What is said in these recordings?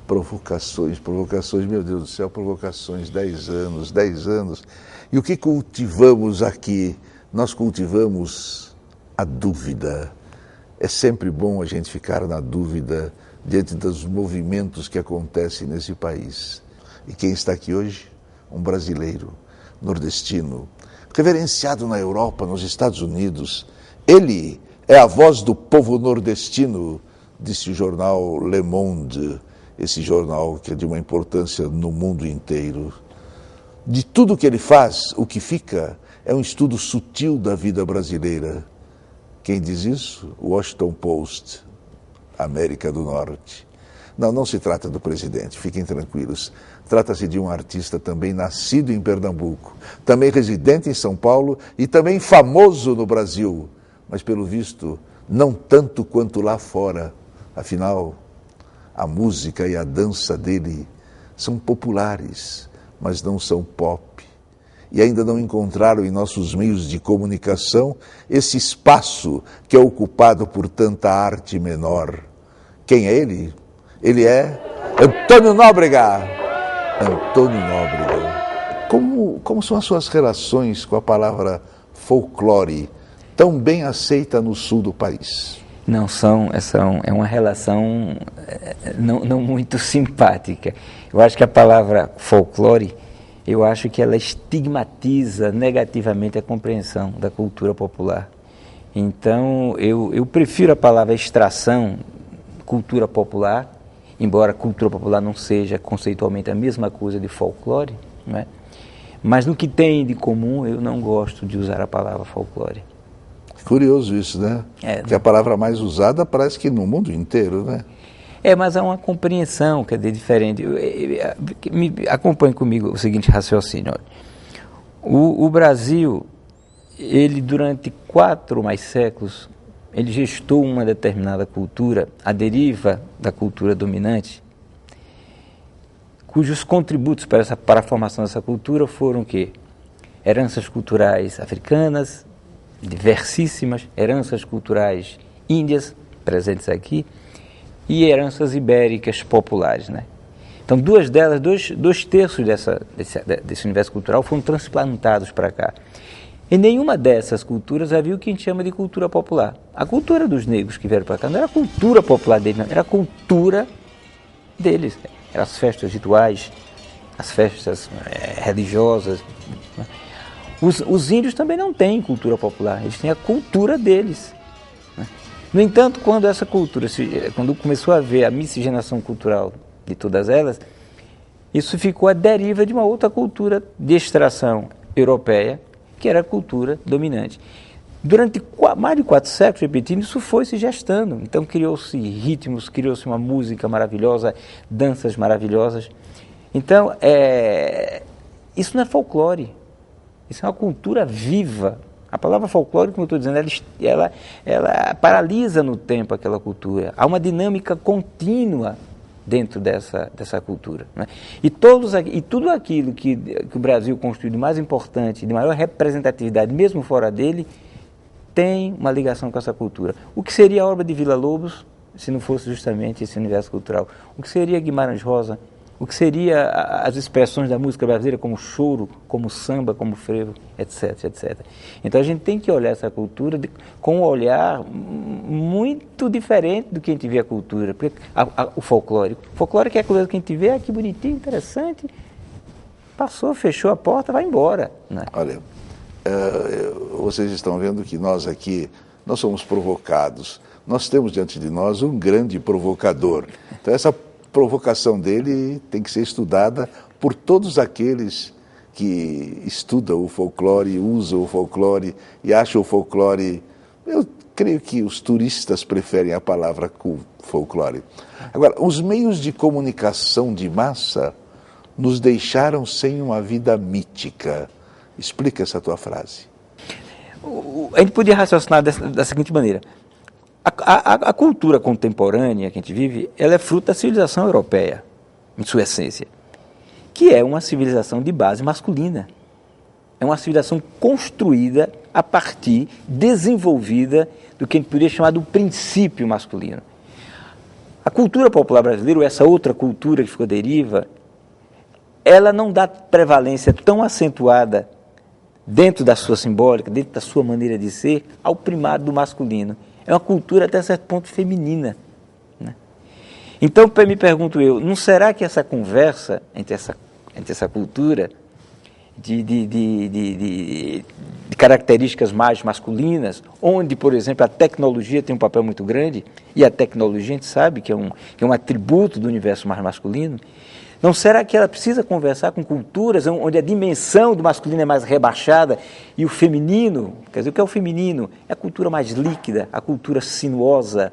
Provocações, meu Deus do céu, provocações, 10 anos. E o que cultivamos aqui? Nós cultivamos a dúvida. É sempre bom a gente ficar na dúvida diante dos movimentos que acontecem nesse país. E quem está aqui hoje? Um brasileiro, nordestino, reverenciado na Europa, nos Estados Unidos. Ele é a voz do povo nordestino, disse o jornal Le Monde, esse jornal que é de uma importância no mundo inteiro. De tudo que ele faz, o que fica é um estudo sutil da vida brasileira. Quem diz isso? Washington Post, América do Norte. Não se trata do presidente, fiquem tranquilos. Trata-se de um artista também nascido em Pernambuco, também residente em São Paulo e também famoso no Brasil, mas pelo visto não tanto quanto lá fora. Afinal, a música e a dança dele são populares, mas não são pop. E ainda não encontraram em nossos meios de comunicação esse espaço que é ocupado por tanta arte menor. Quem é ele? Ele é Antônio Nóbrega. Antônio Nóbrega. Como são as suas relações com a palavra folclore, tão bem aceita no sul do país? Não é uma relação não muito simpática. Eu acho que a palavra folclore, eu acho que ela estigmatiza negativamente a compreensão da cultura popular. Então, eu prefiro a palavra extração, cultura popular, embora cultura popular não seja conceitualmente a mesma coisa de folclore, não é? Mas no que tem de comum, eu não gosto de usar a palavra folclore. Curioso isso, né? Que a palavra mais usada parece que no mundo inteiro, né? Mas há uma compreensão, quer dizer, diferente. Acompanhe comigo o seguinte raciocínio. O Brasil, ele durante 4 ou mais séculos, ele gestou uma determinada cultura, a deriva da cultura dominante, cujos contributos para a formação dessa cultura foram o quê? Heranças culturais africanas, diversíssimas, heranças culturais índias, presentes aqui, e heranças ibéricas populares, né? Então, duas delas, dois terços desse universo cultural foram transplantados para cá. Em nenhuma dessas culturas havia o que a gente chama de cultura popular. A cultura dos negros que vieram para cá não era a cultura popular deles, não, era a cultura deles. Eram as festas rituais, as festas religiosas. Né? Os índios também não têm cultura popular, eles têm a cultura deles. Né? No entanto, quando essa cultura, quando começou a haver a miscigenação cultural de todas elas, isso ficou à deriva de uma outra cultura de extração europeia, que era a cultura dominante. Durante mais de 4 séculos, repetindo, isso foi se gestando. Então criou-se ritmos, criou-se uma música maravilhosa, danças maravilhosas. Então, isso não é folclore, isso é uma cultura viva. A palavra folclore, como eu estou dizendo, ela paralisa no tempo aquela cultura. Há uma dinâmica contínua dentro dessa cultura. Né? E tudo aquilo que o Brasil construiu de mais importante, de maior representatividade, mesmo fora dele, tem uma ligação com essa cultura. O que seria a obra de Villa-Lobos se não fosse justamente esse universo cultural? O que seria Guimarães Rosa? O que seria as expressões da música brasileira como choro, como samba, como frevo, etc, etc. Então a gente tem que olhar essa cultura com um olhar muito diferente do que a gente vê a cultura. Porque o folclore que é a coisa que a gente vê, que bonitinho, interessante, passou, fechou a porta, vai embora. Né? Olha, vocês estão vendo que nós aqui, nós somos provocados. Nós temos diante de nós um grande provocador. Então essa provocação dele tem que ser estudada por todos aqueles que estudam o folclore, usam o folclore e acham o folclore. Eu creio que os turistas preferem a palavra folclore. Agora, os meios de comunicação de massa nos deixaram sem uma vida mítica. Explica essa tua frase. A gente podia raciocinar da seguinte maneira. A cultura contemporânea que a gente vive, ela é fruto da civilização europeia, em sua essência, que é uma civilização de base masculina. É uma civilização construída a partir, desenvolvida, do que a gente poderia chamar do princípio masculino. A cultura popular brasileira, ou essa outra cultura que ficou deriva, ela não dá prevalência tão acentuada dentro da sua simbólica, dentro da sua maneira de ser, ao primado do masculino. É uma cultura até certo ponto feminina, né? Então, me pergunto eu, não será que essa conversa entre essa cultura de características mais masculinas, onde, por exemplo, a tecnologia tem um papel muito grande, e a tecnologia a gente sabe que é um atributo do universo mais masculino, não será que ela precisa conversar com culturas onde a dimensão do masculino é mais rebaixada e o feminino, quer dizer, o que é o feminino? É a cultura mais líquida, a cultura sinuosa,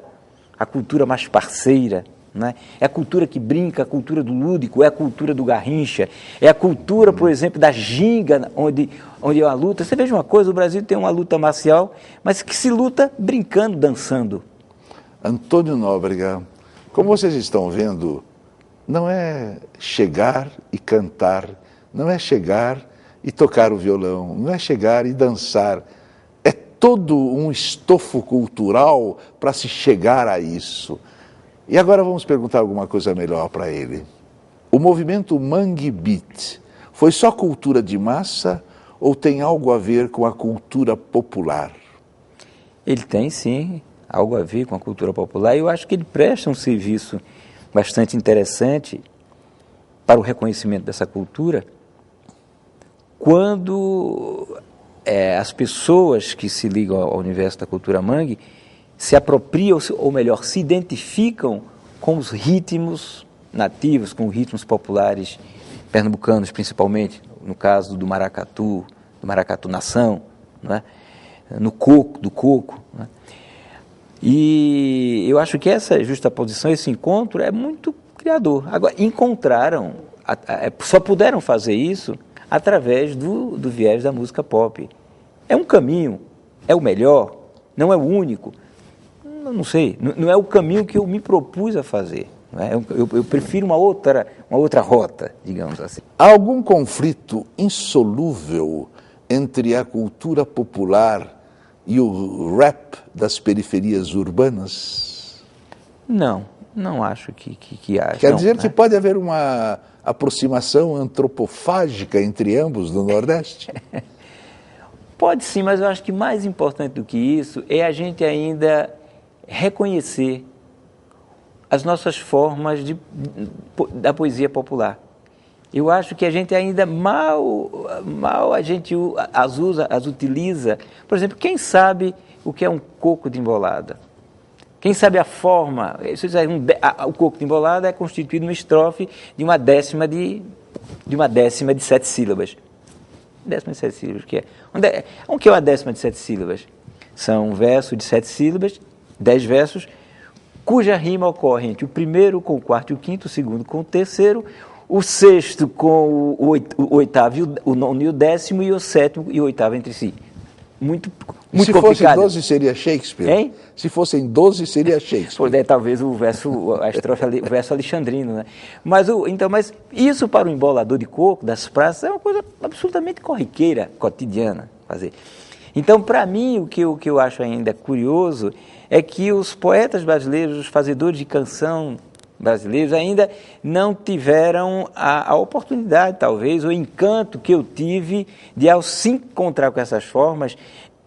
a cultura mais parceira, né? É a cultura que brinca, a cultura do lúdico, é a cultura do garrincha, é a cultura, por exemplo, da ginga, onde é uma luta. Você veja uma coisa, o Brasil tem uma luta marcial, mas que se luta brincando, dançando. Antônio Nóbrega, como vocês estão vendo, não é chegar e cantar, não é chegar e tocar o violão, não é chegar e dançar. É todo um estofo cultural para se chegar a isso. E agora vamos perguntar alguma coisa melhor para ele. O movimento Mangue Beat foi só cultura de massa ou tem algo a ver com a cultura popular? Ele tem, sim, algo a ver com a cultura popular, e eu acho que ele presta um serviço bastante interessante para o reconhecimento dessa cultura, quando as pessoas que se ligam ao universo da cultura mangue se apropriam, ou melhor, se identificam com os ritmos nativos, com os ritmos populares pernambucanos, principalmente, no caso do maracatu nação, né? Do coco, né? E eu acho que essa justaposição, esse encontro é muito criador. Agora, só puderam fazer isso através do viés da música pop. É um caminho, é o melhor, não é o único, não sei, não é o caminho que eu me propus a fazer. Não é? Eu prefiro uma outra rota, digamos assim. Há algum conflito insolúvel entre a cultura popular e o rap das periferias urbanas? Não acho que haja. Quer dizer né? que pode haver uma aproximação antropofágica entre ambos no Nordeste? Pode sim, mas eu acho que mais importante do que isso é a gente ainda reconhecer as nossas formas da poesia popular. Eu acho que a gente ainda mal a gente as utiliza. Por exemplo, quem sabe o que é um coco de embolada? Quem sabe a forma? O coco de embolada é constituído uma estrofe de uma décima de 7 sílabas. Décima de 7 sílabas, que é? O que é uma décima de 7 sílabas? São um verso de 7 sílabas, 10 versos, cuja rima ocorre entre o primeiro com o quarto e o quinto, o segundo com o terceiro, o sexto com o oitavo, o nono e o décimo, e o sétimo e o oitavo entre si. Muito complicado. Se fossem 12 seria Shakespeare? Hein? Se fossem 12 seria Shakespeare. Talvez o verso alexandrino, né? Mas isso para o embolador de coco das praças é uma coisa absolutamente corriqueira, cotidiana fazer. Então, para mim, o que eu acho ainda curioso é que os poetas brasileiros, os fazedores de canção brasileiros ainda não tiveram a oportunidade, talvez, o encanto que eu tive de, ao se encontrar com essas formas,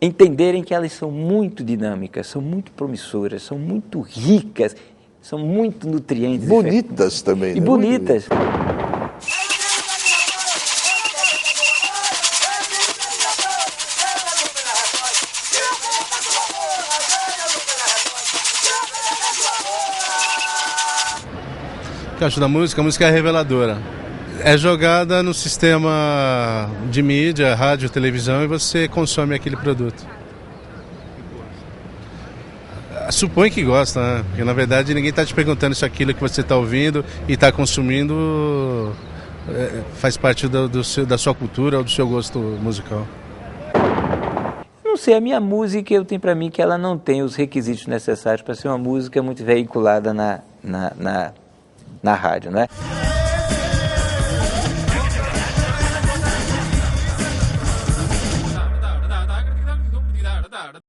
entenderem que elas são muito dinâmicas, são muito promissoras, são muito ricas, são muito nutrientes. Bonitas também. E né? bonitas. Que eu acho da música? A música é reveladora. É jogada no sistema de mídia, rádio, televisão, e você consome aquele produto. Supõe que gosta, né? Porque na verdade ninguém está te perguntando se aquilo que você está ouvindo e está consumindo faz parte da sua cultura ou do seu gosto musical. Não sei, a minha música, eu tenho para mim que ela não tem os requisitos necessários para ser uma música muito veiculada na rádio, né?